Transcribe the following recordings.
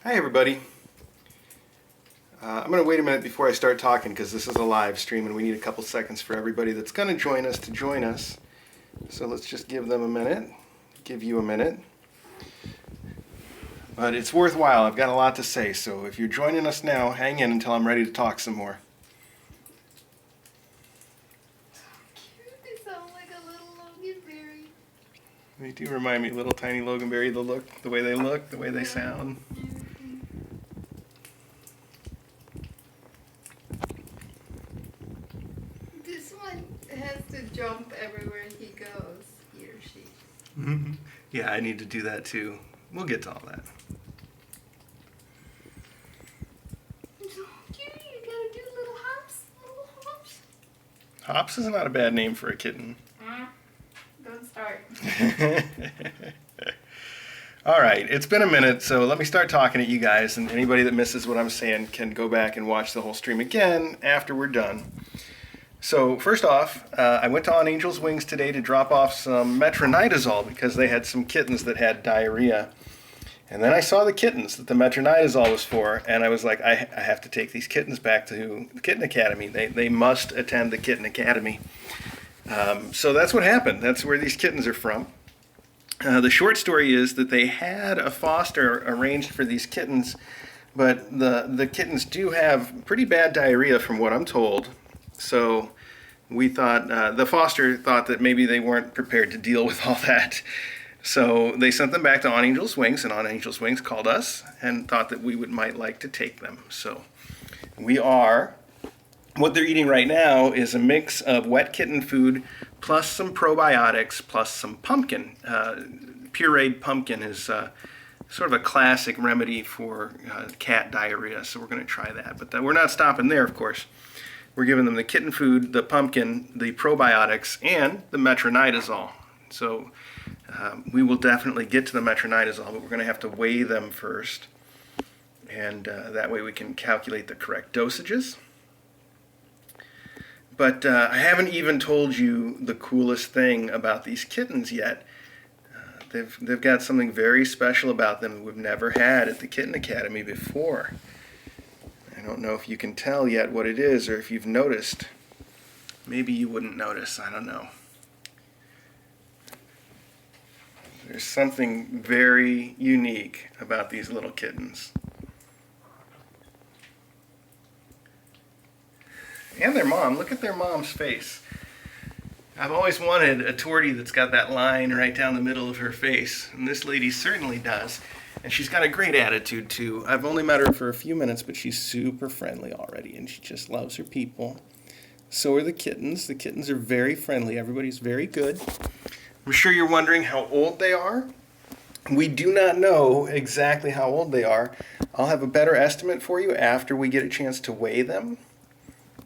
Hi everybody. I'm going to wait a minute before I start talking because this is a live stream and we need a couple seconds for everybody that's going to join us. So let's just give them a minute, give you a minute. But it's worthwhile. I've got a lot to say, so if you're joining us now, hang in until I'm ready to talk some more. Cute, they sound like a little loganberry. They do remind me, little tiny loganberry, the way they look, the way they sound. This one has to jump everywhere he goes, he or she. Mm-hmm. Yeah, I need to do that too. We'll get to all that. It's so cute, you gotta do little hops, Hops is not a bad name for a kitten. Don't start. All right, it's been a minute, so let me start talking at you guys, and anybody that misses what I'm saying can go back and watch the whole stream again after we're done. So first off, I went to On Angel's Wings today to drop off some metronidazole because they had some kittens that had diarrhea. And then I saw the kittens that the metronidazole was for, and I was like, I have to take these kittens back to the Kitten Academy. They must attend the Kitten Academy. So that's what happened. That's where these kittens are from. The short story is that they had a foster arranged for these kittens, but the kittens do have pretty bad diarrhea from what I'm told. So we thought, the foster thought that maybe they weren't prepared to deal with all that. So they sent them back to On Angel's Wings, and On Angel's Wings called us and thought that we might like to take them. So we are. What they're eating right now is a mix of wet kitten food plus some probiotics plus some pumpkin. Pureed pumpkin is sort of a classic remedy for cat diarrhea, so we're going to try that. But we're not stopping there, of course. We're giving them the kitten food, the pumpkin, the probiotics, and the metronidazole. So we will definitely get to the metronidazole, but we're going to have to weigh them first. And that way we can calculate the correct dosages. But I haven't even told you the coolest thing about these kittens yet. They've got something very special about them that we've never had at the Kitten Academy before. I don't know if you can tell yet what it is or if you've noticed. Maybe you wouldn't notice, I don't know. There's something very unique about these little kittens. And their mom. Look at their mom's face. I've always wanted a tortie that's got that line right down the middle of her face, and this lady certainly does. And she's got a great attitude too. I've only met her for a few minutes, but she's super friendly already, and she just loves her people. So are the kittens. The kittens are very friendly. Everybody's very good. I'm sure you're wondering how old they are. We do not know exactly how old they are. I'll have a better estimate for you after we get a chance to weigh them.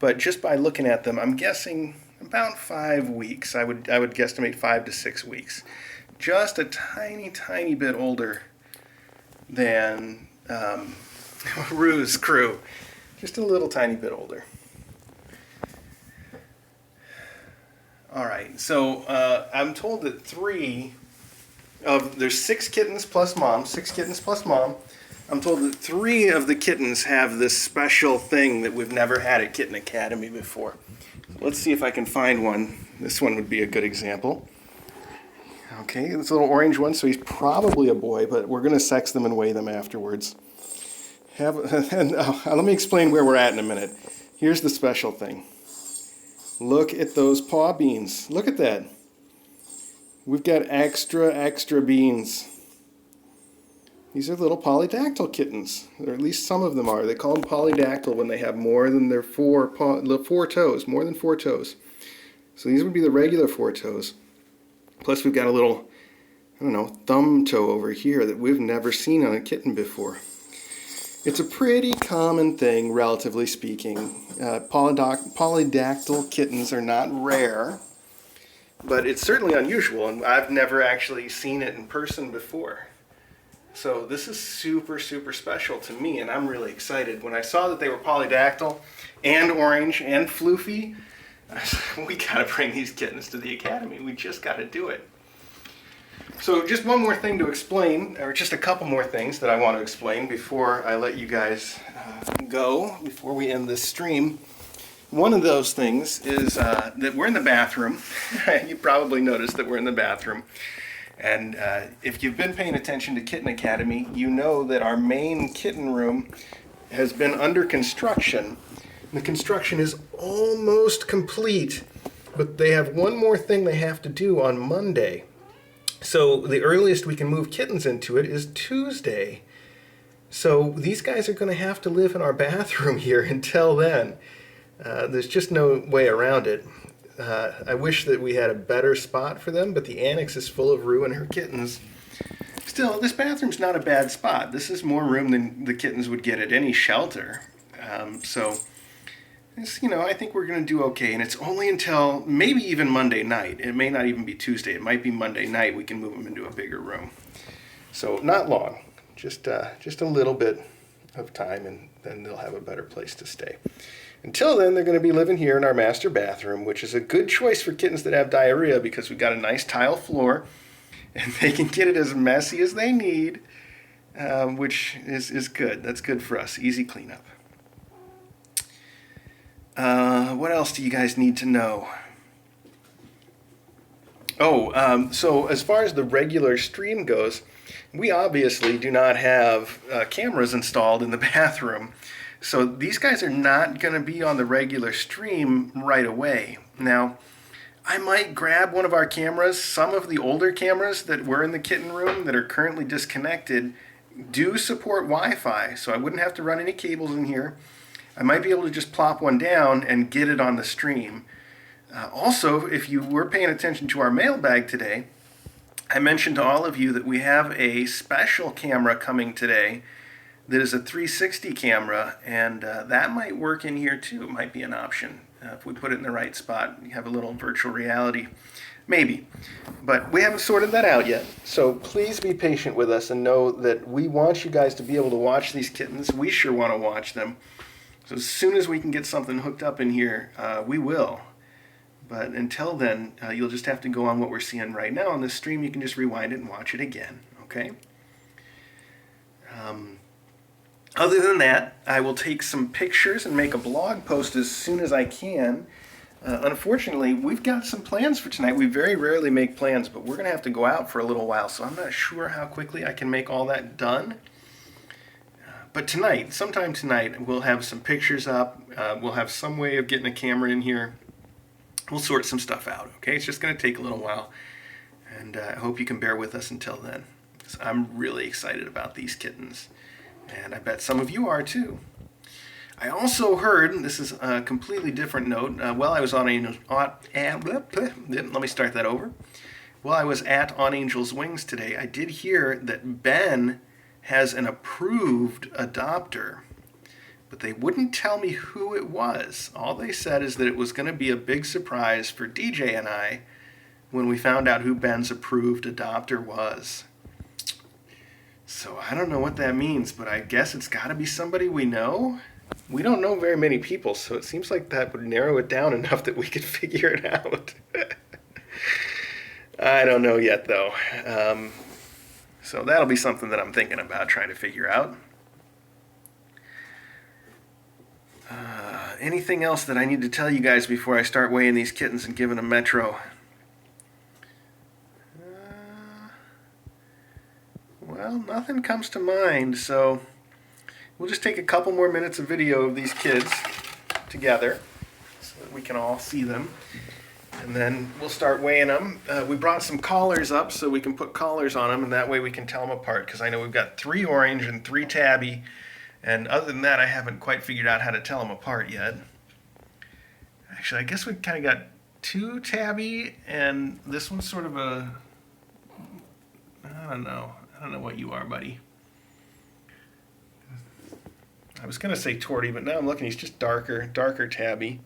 But just by looking at them, I'm guessing about 5 weeks. I would guesstimate 5 to 6 weeks. Just a tiny, tiny bit older than Rue's crew. Just a little tiny bit older. All right, so I'm told that there's 6 kittens plus mom, 6 kittens plus mom. I'm told that 3 of the kittens have this special thing that we've never had at Kitten Academy before. Let's see if I can find one. This one would be a good example. Okay, this little orange one, so he's probably a boy, but we're going to sex them and weigh them afterwards. Let me explain where we're at in a minute. Here's the special thing. Look at those paw beans. Look at that. We've got extra beans. These are little polydactyl kittens, or at least some of them are. They call them polydactyl when they have more than their 4 toes, more than 4 toes. So these would be the regular 4 toes. Plus we've got a little, I don't know, thumb toe over here that we've never seen on a kitten before. It's a pretty common thing, relatively speaking. Polydactyl kittens are not rare, but it's certainly unusual, and I've never actually seen it in person before. So this is super, super special to me, and I'm really excited. When I saw that they were polydactyl and orange and floofy, I said, we gotta bring these kittens to the academy. We just gotta do it. So just one more thing to explain, or just a couple more things that I want to explain before I let you guys go, before we end this stream. One of those things is that we're in the bathroom. You probably noticed that we're in the bathroom. And if you've been paying attention to Kitten Academy, you know that our main kitten room has been under construction. The construction is almost complete, but they have one more thing they have to do on Monday. So the earliest we can move kittens into it is Tuesday. So these guys are going to have to live in our bathroom here until then. There's just no way around it. I wish that we had a better spot for them, but the annex is full of Rue and her kittens. Still, this bathroom's not a bad spot. This is more room than the kittens would get at any shelter. I think we're going to do okay, and it's only until maybe even Monday night. It may not even be Tuesday. It might be Monday night we can move them into a bigger room. So not long, just a little bit of time, and then they'll have a better place to stay. Until then, they're going to be living here in our master bathroom, which is a good choice for kittens that have diarrhea because we've got a nice tile floor, and they can get it as messy as they need, which is good. That's good for us. Easy cleanup. What else do you guys need to know? So as far as the regular stream goes, we obviously do not have cameras installed in the bathroom. So these guys are not going to be on the regular stream right away. Now, I might grab one of our cameras. Some of the older cameras that were in the kitten room that are currently disconnected do support Wi-Fi, so I wouldn't have to run any cables in here. I might be able to just plop one down and get it on the stream. Also, if you were paying attention to our mailbag today, I mentioned to all of you that we have a special camera coming today that is a 360 camera, and that might work in here too. It might be an option if we put it in the right spot. You have a little virtual reality, maybe. But we haven't sorted that out yet. So please be patient with us and know that we want you guys to be able to watch these kittens. We sure want to watch them. So as soon as we can get something hooked up in here, we will. But until then, you'll just have to go on what we're seeing right now on this stream. You can just rewind it and watch it again, okay? Other than that, I will take some pictures and make a blog post as soon as I can. Unfortunately, we've got some plans for tonight. We very rarely make plans, but we're going to have to go out for a little while, so I'm not sure how quickly I can make all that done. But tonight, sometime tonight, we'll have some pictures up. We'll have some way of getting a camera in here. We'll sort some stuff out, okay? It's just going to take a little while, and I hope you can bear with us until then. 'Cause I'm really excited about these kittens, and I bet some of you are too. I also heard, and this is a completely different note, while I was on let me start that over. While I was at On Angel's Wings today, I did hear that Ben has an approved adopter, but they wouldn't tell me who it was. All they said is that it was going to be a big surprise for DJ and I when we found out who Ben's approved adopter was. So I don't know what that means, but I guess it's got to be somebody we know. We don't know very many people, so it seems like that would narrow it down enough that we could figure it out. I don't know yet, though. So that'll be something that I'm thinking about trying to figure out. Anything else that I need to tell you guys before I start weighing these kittens and giving them Metro? Well, nothing comes to mind, so we'll just take a couple more minutes of video of these kids together so that we can all see them. And then we'll start weighing them. We brought some collars up so we can put collars on them, and that way we can tell them apart, because I know we've got 3 orange and 3 tabby, and other than that I haven't quite figured out how to tell them apart yet. Actually, I guess we kind of got 2 tabby, and this one's sort of a, I don't know what you are, buddy. I was going to say torty, but now I'm looking, he's just darker tabby.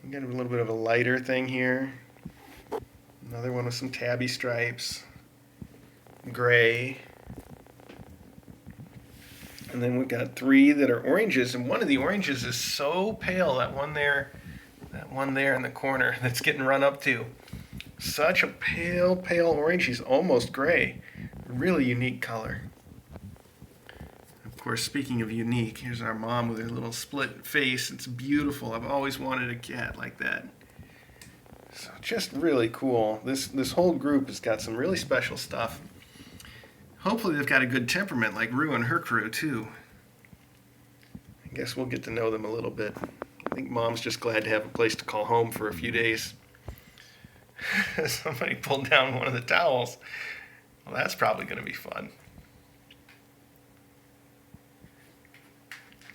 You got a little bit of a lighter thing here. Another one with some tabby stripes. Gray. And then we've got 3 that are oranges, and one of the oranges is so pale, that one there in the corner that's getting run up to. Such a pale, pale orange. He's almost gray. Really unique color. Of course, speaking of unique, here's our mom with her little split face. It's beautiful. I've always wanted a cat like that. So just really cool. This whole group has got some really special stuff. Hopefully they've got a good temperament like Rue and her crew too. I guess we'll get to know them a little bit. I think Mom's just glad to have a place to call home for a few days. Somebody pulled down one of the towels. Well, that's probably going to be fun.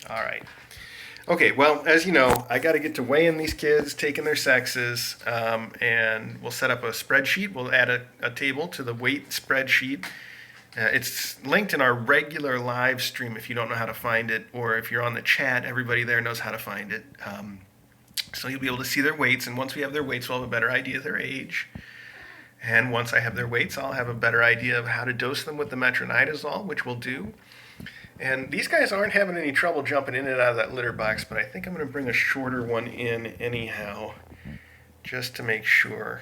All right. Okay, well, as you know, I got to get to weighing these kids, taking their sexes, and we'll set up a spreadsheet. We'll add a table to the weight spreadsheet. It's linked in our regular live stream if you don't know how to find it, or if you're on the chat, everybody there knows how to find it. So you'll be able to see their weights, and once we have their weights, we'll have a better idea of their age. And once I have their weights, I'll have a better idea of how to dose them with the metronidazole, which we'll do. And these guys aren't having any trouble jumping in and out of that litter box, but I think I'm going to bring a shorter one in anyhow, just to make sure.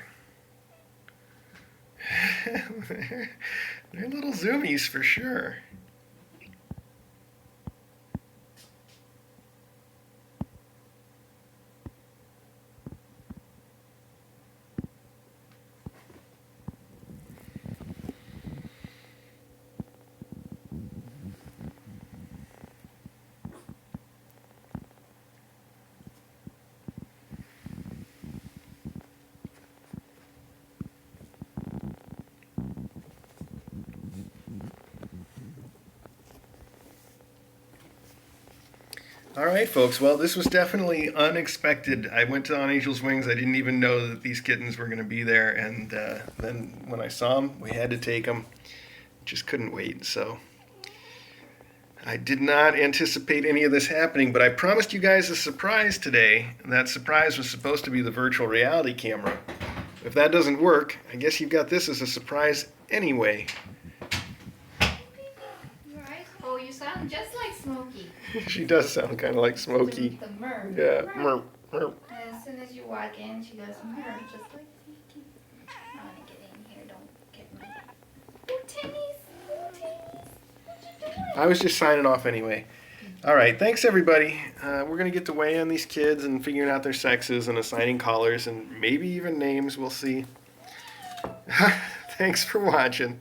They're little zoomies for sure. All right, folks. Well, this was definitely unexpected. I went to On Angel's Wings. I didn't even know that these kittens were going to be there. And then when I saw them, we had to take them. Just couldn't wait. So I did not anticipate any of this happening, but I promised you guys a surprise today. And that surprise was supposed to be the virtual reality camera. If that doesn't work, I guess you've got this as a surprise anyway. Right? Oh, you sound just like Smokey. She does sound kind of like Smokey. The mer. Yeah, Right. mer, mer. And as soon as you walk in, she goes mer, just like Smokey. I want to get in here. Don't get me. Oh, Tennies. Oh, Tennies. What you doing? I was just signing off anyway. All right, thanks everybody. We're going to get to weigh on these kids and figuring out their sexes and assigning collars and maybe even names. We'll see. Thanks for watching.